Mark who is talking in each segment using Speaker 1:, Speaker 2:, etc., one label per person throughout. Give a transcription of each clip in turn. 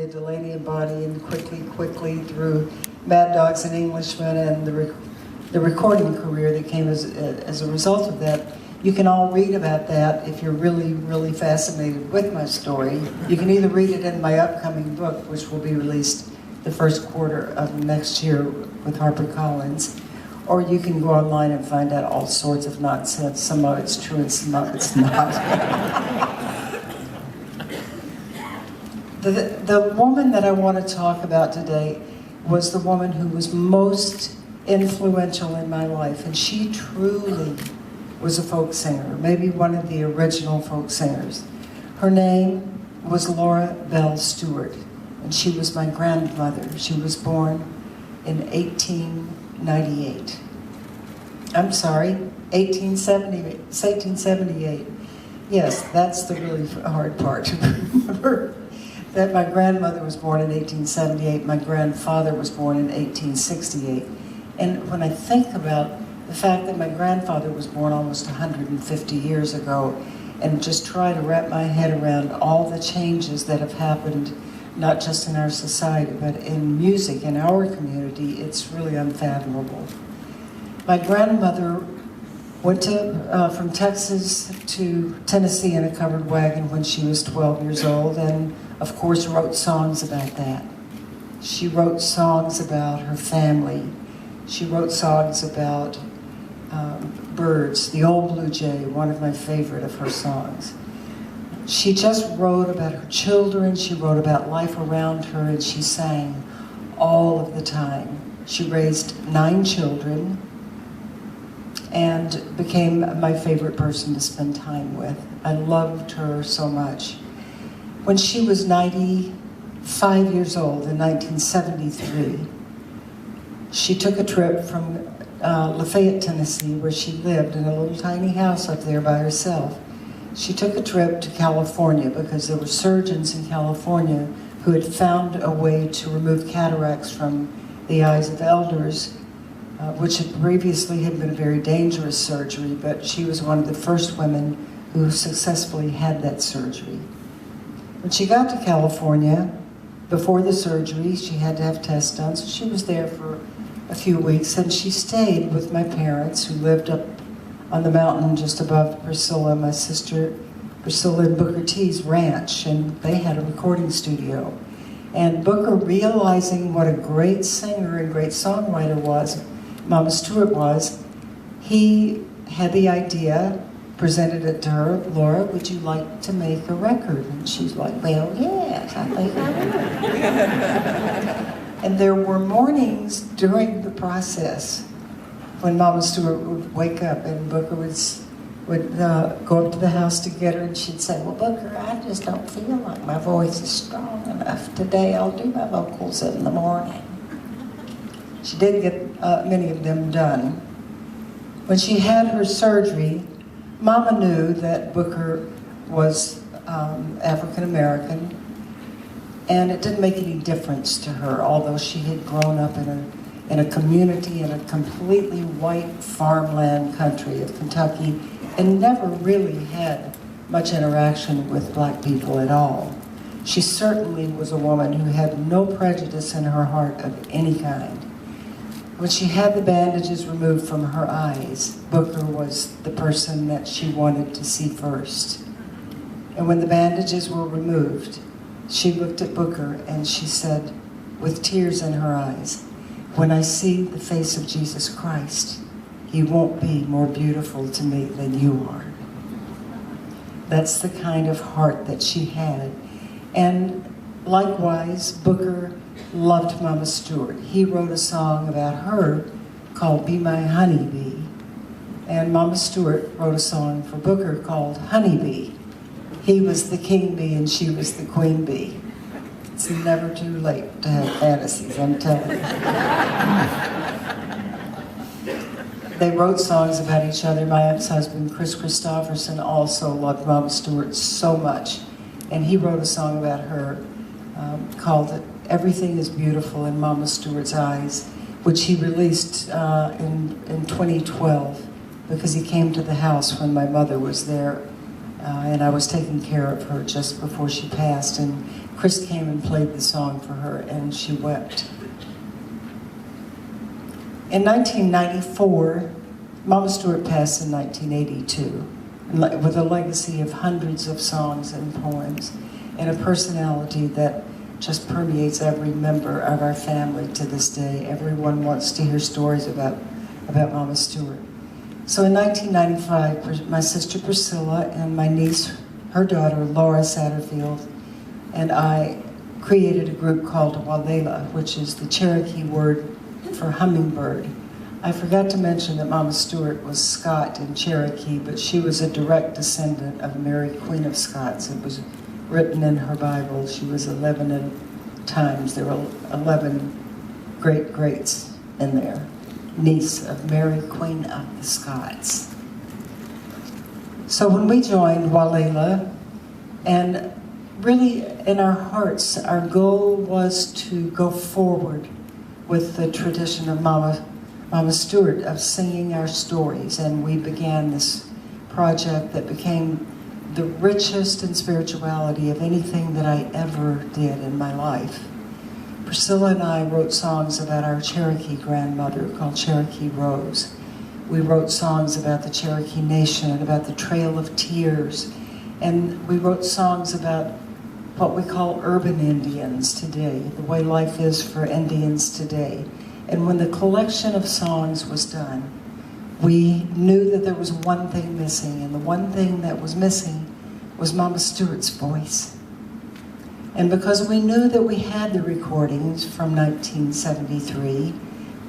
Speaker 1: Gloria, Delaney and Bonnie, and quickly through Mad Dogs and Englishmen, and the recording career that came as a result of that. You can all read about that if you're really fascinated with my story. You can either read it in my upcoming book, which will be released the first quarter of next year with HarperCollins, or you can go online and find out all sorts of nonsense. Some of it's true and some of it's not. The woman that I want to talk about today was the woman who was most influential in my life, and she truly was a folk singer, maybe one of the original folk singers. Her name was Laura Bell Stewart, and she was my grandmother. She was born in 1898. I'm sorry, 1878. Yes, that's the really hard part to remember. That my grandmother was born in 1878, my grandfather was born in 1868. And when I think about the fact that my grandfather was born almost 150 years ago, and just try to wrap my head around all the changes that have happened, not just in our society, but in music, in our community, it's really unfathomable. My grandmother went from Texas to Tennessee in a covered wagon when she was 12 years old, and of course wrote songs about that. She wrote songs about her family. She wrote songs about birds, the old blue jay, one of my favorite of her songs. She just wrote about her children, she wrote about life around her, and she sang all of the time. She raised 9 children and became my favorite person to spend time with. I loved her so much. When she was 95 years old in 1973, she took a trip from Lafayette, Tennessee, where she lived in a little tiny house up there by herself. She took a trip to California because there were surgeons in California who had found a way to remove cataracts from the eyes of elders, which had previously had been a very dangerous surgery, but she was one of the first women who successfully had that surgery. When she got to California, before the surgery, she had to have tests done, so she was there for a few weeks, and she stayed with my parents, who lived up on the mountain just above Priscilla, my sister Priscilla and Booker T's ranch, and they had a recording studio. And Booker, realizing what a great singer and great songwriter Mama Stewart was, he had the idea, presented it to her. Laura, would you like to make a record? And she's like, well, yes, I'd like a record. And there were mornings during the process when Mama Stewart would wake up and Booker would go up to the house to get her, and she'd say, well, Booker, I just don't feel like my voice is strong enough today. I'll do my vocals in the morning. She did get many of them done. When she had her surgery, Mama knew that Booker was African American, and it didn't make any difference to her, although she had grown up in a community in a completely white farmland country of Kentucky and never really had much interaction with black people at all. She certainly was a woman who had no prejudice in her heart of any kind. When she had the bandages removed from her eyes, Booker was the person that she wanted to see first. And when the bandages were removed, she looked at Booker and she said, with tears in her eyes, when I see the face of Jesus Christ, he won't be more beautiful to me than you are. That's the kind of heart that she had. And likewise, Booker loved Mama Stewart. He wrote a song about her called Be My Honeybee. And Mama Stewart wrote a song for Booker called Honeybee. He was the king bee and she was the queen bee. It's never too late to have fantasies, I'm telling you. They wrote songs about each other. My ex-husband, Chris Christopherson, also loved Mama Stewart so much. And he wrote a song about her called Everything is Beautiful in Mama Stewart's Eyes, which he released in 2012 because he came to the house when my mother was there and I was taking care of her just before she passed. And Chris came and played the song for her, and she wept. In 1994, Mama Stewart passed in 1982, with a legacy of hundreds of songs and poems, and a personality that just permeates every member of our family to this day. Everyone wants to hear stories about Mama Stewart. So in 1995, my sister Priscilla and my niece, her daughter Laura Satterfield, and I created a group called Walela, which is the Cherokee word for hummingbird. I forgot to mention that Mama Stewart was Scot in Cherokee, but she was a direct descendant of Mary, Queen of Scots. It was written in her Bible. She was 11 times. There were 11 great-greats in there. Niece of Mary, Queen of the Scots. So when we joined Walela, and really in our hearts, our goal was to go forward with the tradition of Mama Stewart, of singing our stories, and we began this project that became the richest in spirituality of anything that I ever did in my life. Priscilla and I wrote songs about our Cherokee grandmother called Cherokee Rose. We wrote songs about the Cherokee Nation and about the Trail of Tears, and we wrote songs about what we call urban Indians today, the way life is for Indians today. And when the collection of songs was done, we knew that there was one thing missing, and the one thing that was missing was Mama Stewart's voice. And because we knew that we had the recordings from 1973,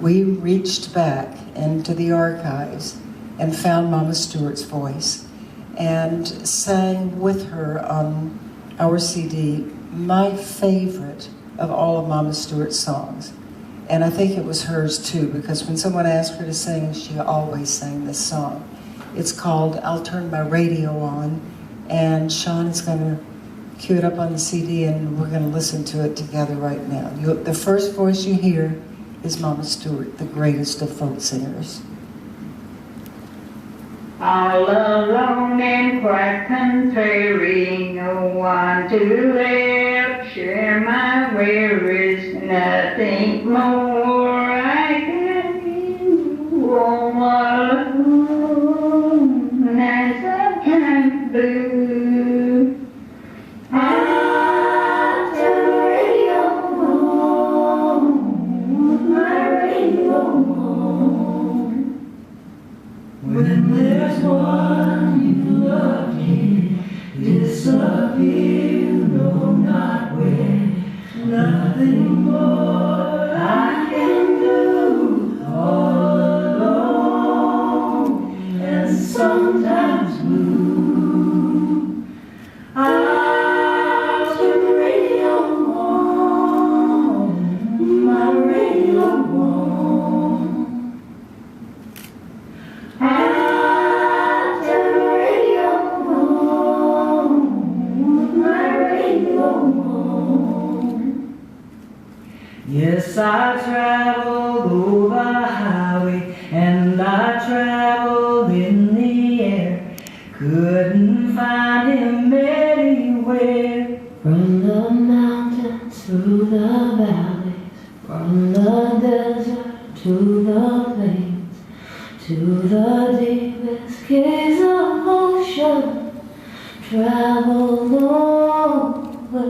Speaker 1: we reached back into the archives and found Mama Stewart's voice and sang with her on our CD my favorite of all of Mama Stewart's songs. And I think it was hers too, because when someone asked her to sing, she always sang this song. It's called I'll Turn My Radio On, and Sean is going to cue it up on the CD, and we're going to listen to it together right now. The first voice you hear is Mama Stewart, the greatest of folk singers.
Speaker 2: All alone in quiet country, no one to help share my worries, nothing more I can do, all alone as sometimes blue. I turn the radio on, my radio on. When there's one you love me, disappear, no, not when, nothing more I can do, all alone, and sometimes blue. I'll turn the radio on, my radio on. I'll turn the radio on, my radio on. Yes, I traveled over the highway, and I traveled in the air. Couldn't find him anywhere. From the mountains to the valleys, from the desert to the plains, to the deepest caves of ocean, traveled over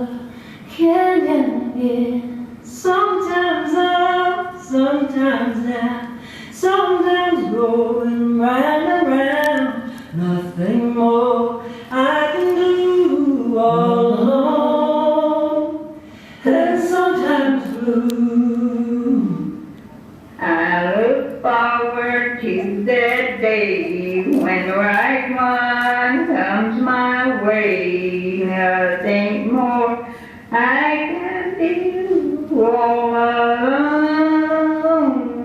Speaker 2: canyon again. Sometimes up, sometimes down, sometimes going round and round. Nothing more I can do, all alone, and sometimes blue. I look forward to that day when the right one comes my way. Nothing more I can do, all alone,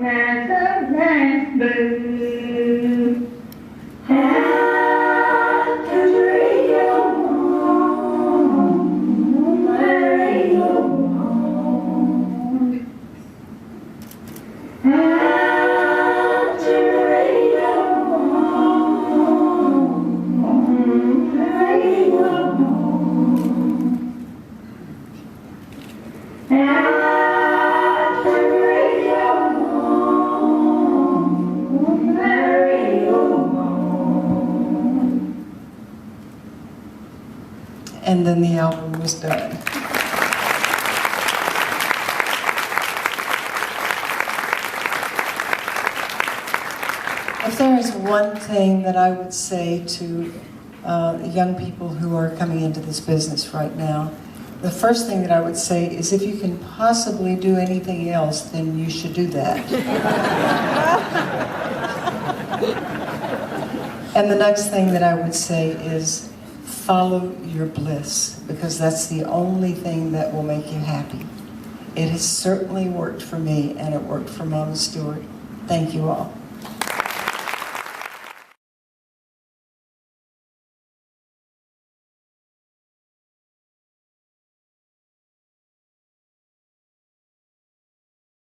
Speaker 2: and sometimes blue. I'll turn the radio on, my radio on. I'll turn the radio on,
Speaker 1: and then the album was done. If there is one thing that I would say to young people who are coming into this business right now, the first thing that I would say is if you can possibly do anything else, then you should do that. And the next thing that I would say is follow your bliss, because that's the only thing that will make you happy. It has certainly worked for me, and it worked for Mama Stewart. Thank you all.